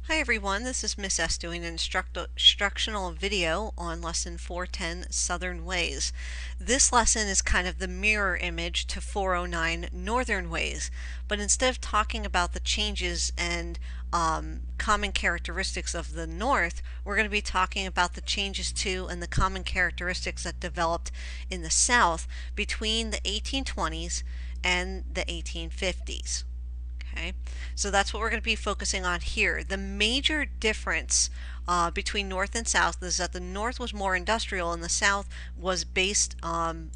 Hi everyone, this is Miss S doing an instructional video on Lesson 410, Southern Ways. This lesson is kind of the mirror image to 409, Northern Ways, but instead of talking about the changes and common characteristics of the North, we're going to be talking about the changes to and the common characteristics that developed in the South between the 1820s and the 1850s. Okay, so that's what we're going to be focusing on here. The major difference between North and South is that the North was more industrial and the South was based on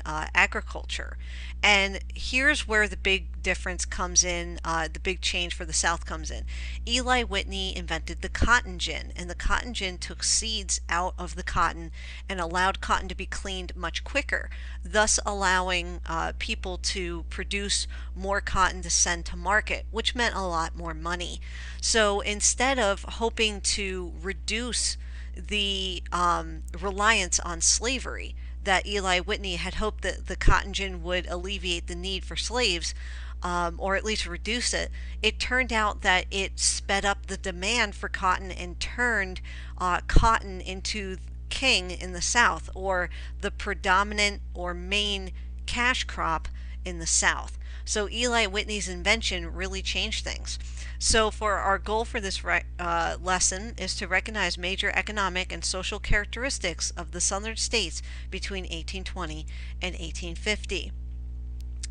agriculture. And here's where the big difference comes in, the big change for the South comes in. Eli Whitney invented the cotton gin, and the cotton gin took seeds out of the cotton and allowed cotton to be cleaned much quicker, thus allowing people to produce more cotton to send to market, which meant a lot more money. So instead of hoping to reduce the reliance on slavery, that Eli Whitney had hoped that the cotton gin would alleviate the need for slaves, or at least reduce it, it turned out that it sped up the demand for cotton and turned cotton into king in the South, or the predominant or main cash crop in the South. So Eli Whitney's invention really changed things. So for our goal for this lesson is to recognize major economic and social characteristics of the Southern states between 1820 and 1850.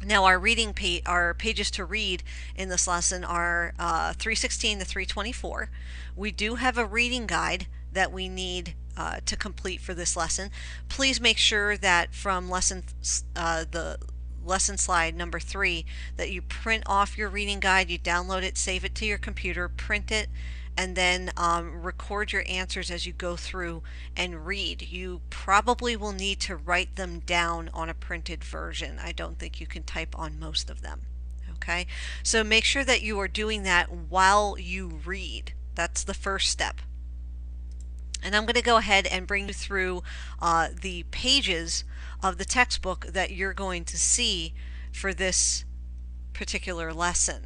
Now our our pages to read in this lesson are 316 to 324. We do have a reading guide that we need to complete for this lesson. Please make sure that from the lesson slide number 3 that you print off your reading guide, you download it, save it to your computer, print it, and then record your answers as you go through and read. You probably will need to write them down on a printed version. I don't think you can type on most of them. Okay, so make sure that you are doing that while you read. That's the first step. And I'm going to go ahead and bring you through the pages of the textbook that you're going to see for this particular lesson.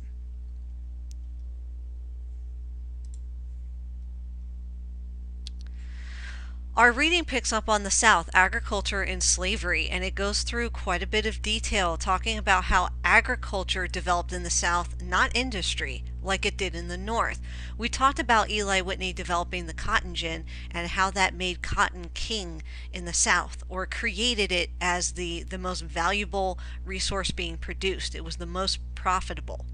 Our reading picks up on the South, agriculture and slavery, and it goes through quite a bit of detail talking about how agriculture developed in the South, not industry, like it did in the North. We talked about Eli Whitney developing the cotton gin and how that made cotton king in the South, or created it as the most valuable resource being produced. It was the most profitable.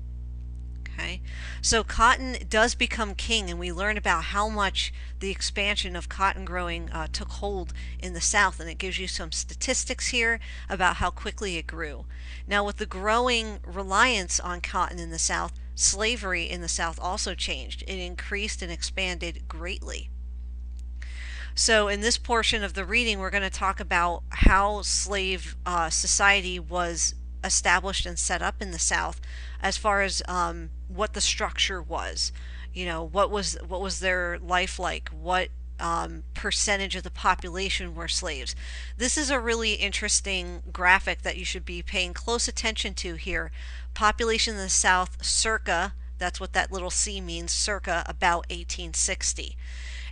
Okay, so cotton does become king, and we learn about how much the expansion of cotton growing took hold in the South, and it gives you some statistics here about how quickly it grew. Now, with the growing reliance on cotton in the South, slavery in the South also changed. It increased and expanded greatly. So in this portion of the reading, we're going to talk about how slave society was established and set up in the South, as far as what the structure was. You know, what was their life like? What percentage of the population were slaves? This is a really interesting graphic that you should be paying close attention to here. Population in the South circa, that's what that little C means, circa about 1860.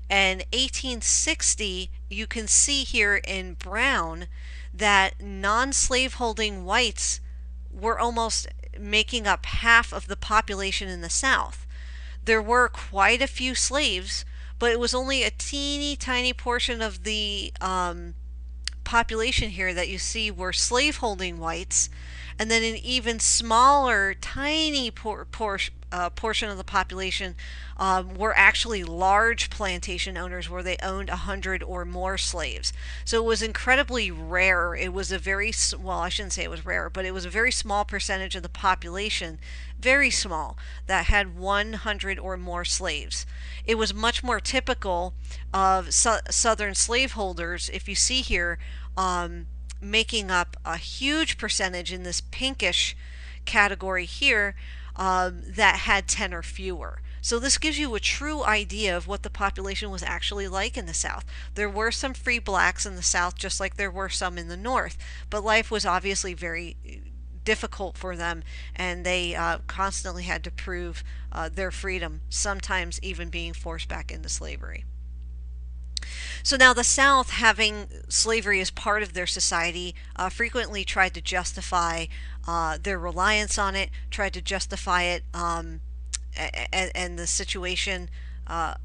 And 1860, you can see here in brown that non-slaveholding whites were almost making up half of the population in the South. There were quite a few slaves, but it was only a teeny tiny portion of the population here that you see were slaveholding whites, and then an even smaller, tiny portion of the population were actually large plantation owners where they owned 100 or more slaves. So it was incredibly rare. It was a very, well, I shouldn't say it was rare, but it was a very small percentage of the population, very small, that had 100 or more slaves. It was much more typical of Southern slaveholders, if you see here, making up a huge percentage in this pinkish category here, that had 10 or fewer. So this gives you a true idea of what the population was actually like in the South. There were some free blacks in the South, just like there were some in the North, but life was obviously very difficult for them, and they constantly had to prove their freedom, sometimes even being forced back into slavery. So now the South, having slavery as part of their society, frequently tried to justify their reliance on it, tried to justify it and the situation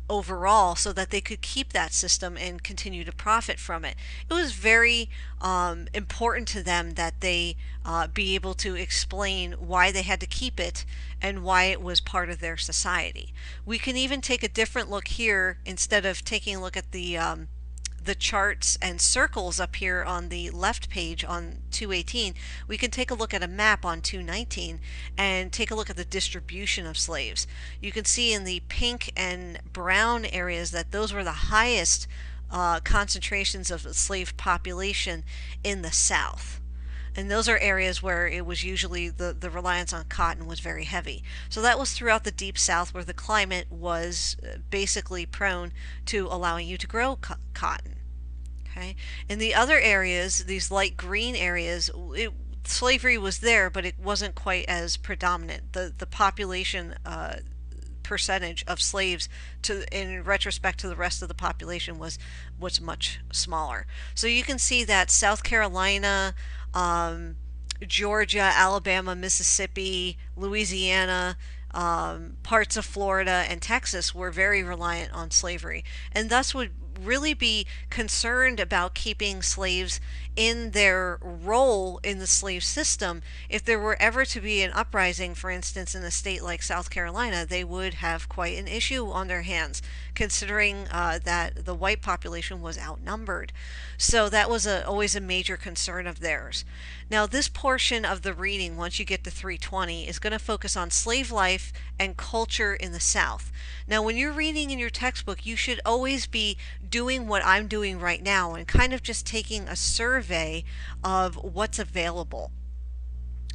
overall, so that they could keep that system and continue to profit from it. It was very important to them that they be able to explain why they had to keep it and why it was part of their society. We can even take a different look here. Instead of taking a look at the charts and circles up here on the left page on 218, we can take a look at a map on 219 and take a look at the distribution of slaves. You can see in the pink and brown areas that those were the highest concentrations of the slave population in the South. And those are areas where it was usually the reliance on cotton was very heavy. So that was throughout the Deep South, where the climate was basically prone to allowing you to grow cotton. Okay. In the other areas, these light green areas, slavery was there, but it wasn't quite as predominant. The population percentage of slaves, in retrospect to the rest of the population, was much smaller. So you can see that South Carolina, Georgia, Alabama, Mississippi, Louisiana, parts of Florida and Texas were very reliant on slavery, and thus would really be concerned about keeping slaves in their role in the slave system. If there were ever to be an uprising, for instance, in a state like South Carolina, they would have quite an issue on their hands, considering that the white population was outnumbered. So that was always a major concern of theirs. Now, this portion of the reading, once you get to 320, is going to focus on slave life and culture in the South. Now, when you're reading in your textbook, you should always be doing what I'm doing right now and kind of just taking a survey of what's available.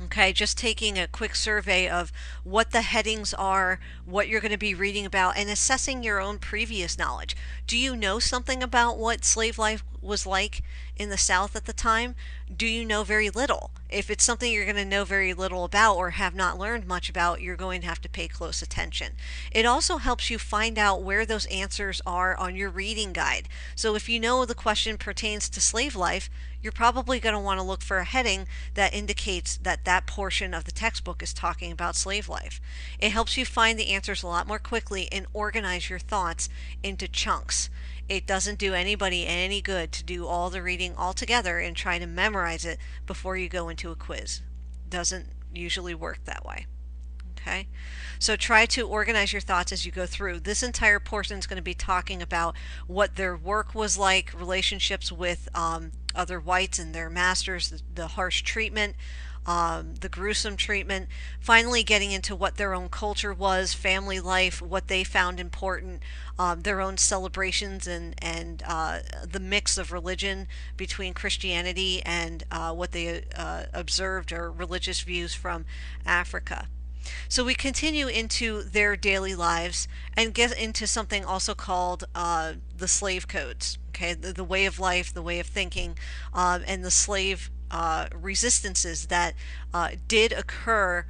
Okay, just taking a quick survey of what the headings are, what you're going to be reading about, and assessing your own previous knowledge. Do you know something about what slave life was like in the South at the time? Do you know very little? If it's something you're going to know very little about or have not learned much about, you're going to have to pay close attention. It also helps you find out where those answers are on your reading guide. So if you know the question pertains to slave life, you're probably going to want to look for a heading that indicates that that portion of the textbook is talking about slave life. It helps you find the answers a lot more quickly and organize your thoughts into chunks. It doesn't do anybody any good to do all the reading all together and try to memorize it before you go into a quiz. Doesn't usually work that way. Okay, so try to organize your thoughts as you go through. This entire portion is going to be talking about what their work was like, relationships with other whites and their masters, the harsh treatment, the gruesome treatment, finally getting into what their own culture was, family life, what they found important, their own celebrations, and the mix of religion between Christianity and what they observed or religious views from Africa. So we continue into their daily lives and get into something also called the slave codes. Okay, the way of life, the way of thinking, and the slave resistances that did occur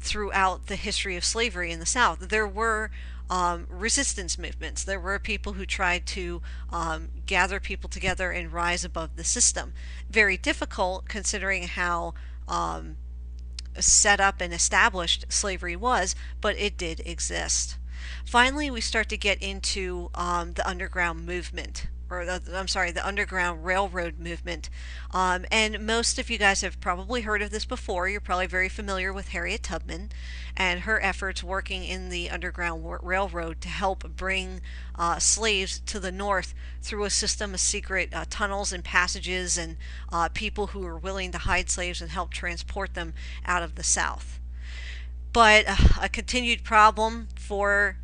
throughout the history of slavery in the South. There were resistance movements. There were people who tried to gather people together and rise above the system. Very difficult considering how set up and established slavery was, but it did exist. Finally, we start to get into the underground movement, or the Underground Railroad movement. And most of you guys have probably heard of this before. You're probably very familiar with Harriet Tubman and her efforts working in the Underground Railroad to help bring slaves to the North through a system of secret tunnels and passages, and people who were willing to hide slaves and help transport them out of the South. But a continued problem for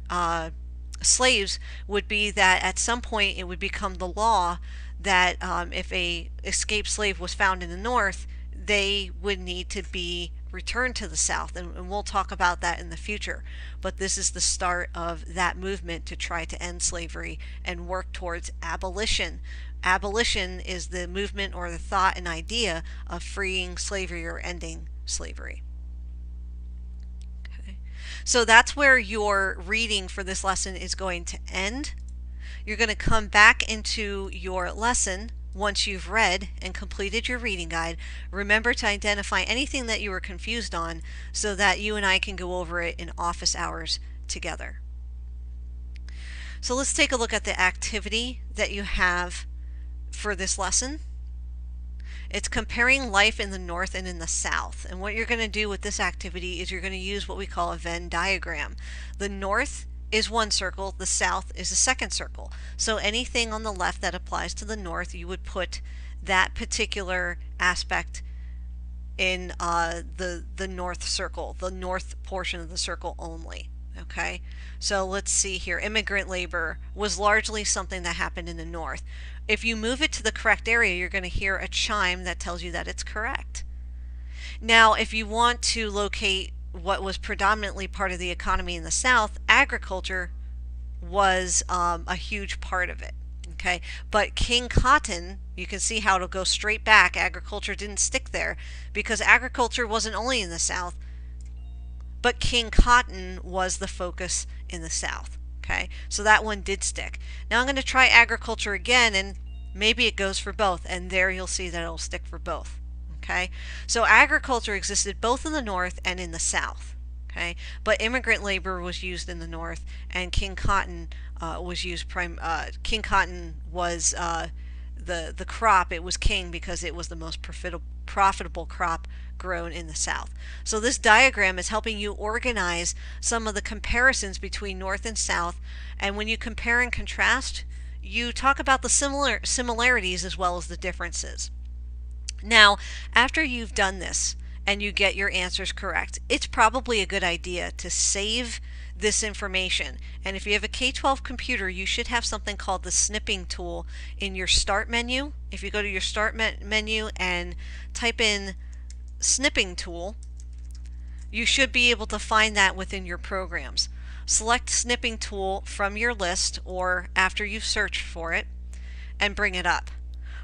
slaves would be that at some point it would become the law that if a escaped slave was found in the North, they would need to be return to the South, and we'll talk about that in the future. But this is the start of that movement to try to end slavery and work towards abolition. Abolition is the movement or the thought and idea of freeing slavery or ending slavery. Okay. So that's where your reading for this lesson is going to end. You're going to come back into your lesson once you've read and completed your reading guide. Remember to identify anything that you were confused on so that you and I can go over it in office hours together. So let's take a look at the activity that you have for this lesson. It's comparing life in the North and in the South. And what you're going to do with this activity is you're going to use what we call a Venn diagram. The North is one circle, the South is a second circle. So anything on the left that applies to the North, you would put that particular aspect in the North circle, the North portion of the circle only. Okay, so let's see here. Immigrant labor was largely something that happened in the North. If you move it to the correct area, you're going to hear a chime that tells you that it's correct. Now, if you want to locate what was predominantly part of the economy in the South, agriculture was a huge part of it. Okay, but King Cotton, you can see how it'll go straight back. Agriculture didn't stick there because agriculture wasn't only in the South, but King Cotton was the focus in the South. Okay, so that one did stick. Now I'm going to try agriculture again, and maybe it goes for both, and there you'll see that it'll stick for both. Okay, so agriculture existed both in the North and in the South. Okay, but immigrant labor was used in the North, and King Cotton was used. King Cotton was the crop. It was king because it was the most profitable crop grown in the South. So this diagram is helping you organize some of the comparisons between North and South, and when you compare and contrast, you talk about the similarities as well as the differences. Now, after you've done this and you get your answers correct, it's probably a good idea to save this information. And if you have a K-12 computer, you should have something called the snipping tool in your start menu. If you go to your start menu and type in snipping tool, you should be able to find that within your programs. Select snipping tool from your list or after you've searched for it and bring it up.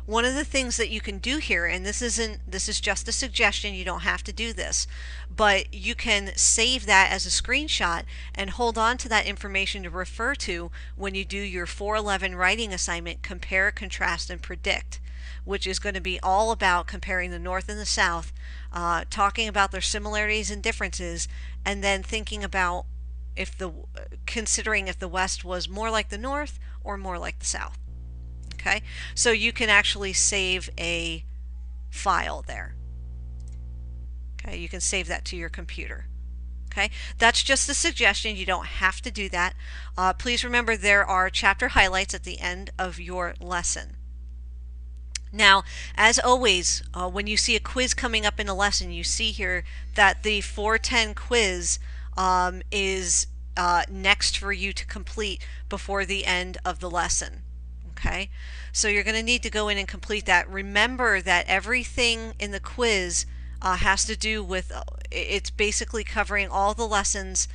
One of the things that you can do here, and this is just a suggestion, you don't have to do this, but you can save that as a screenshot and hold on to that information to refer to when you do your 411 writing assignment, compare, contrast, and predict, which is going to be all about comparing the North and the South, talking about their similarities and differences, and then thinking about considering if the West was more like the North or more like the South. Okay, so you can actually save a file there. Okay, you can save that to your computer. Okay, that's just a suggestion. You don't have to do that. Please remember there are chapter highlights at the end of your lesson. Now, as always, when you see a quiz coming up in a lesson, you see here that the 410 quiz is next for you to complete before the end of the lesson. Okay, so you're going to need to go in and complete that. Remember that everything in the quiz has to do with, it's basically covering all the lessons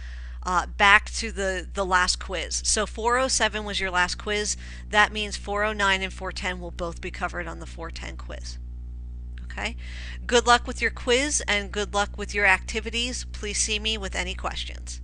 back to the last quiz. So 407 was your last quiz. That means 409 and 410 will both be covered on the 410 quiz. Okay, good luck with your quiz and good luck with your activities. Please see me with any questions.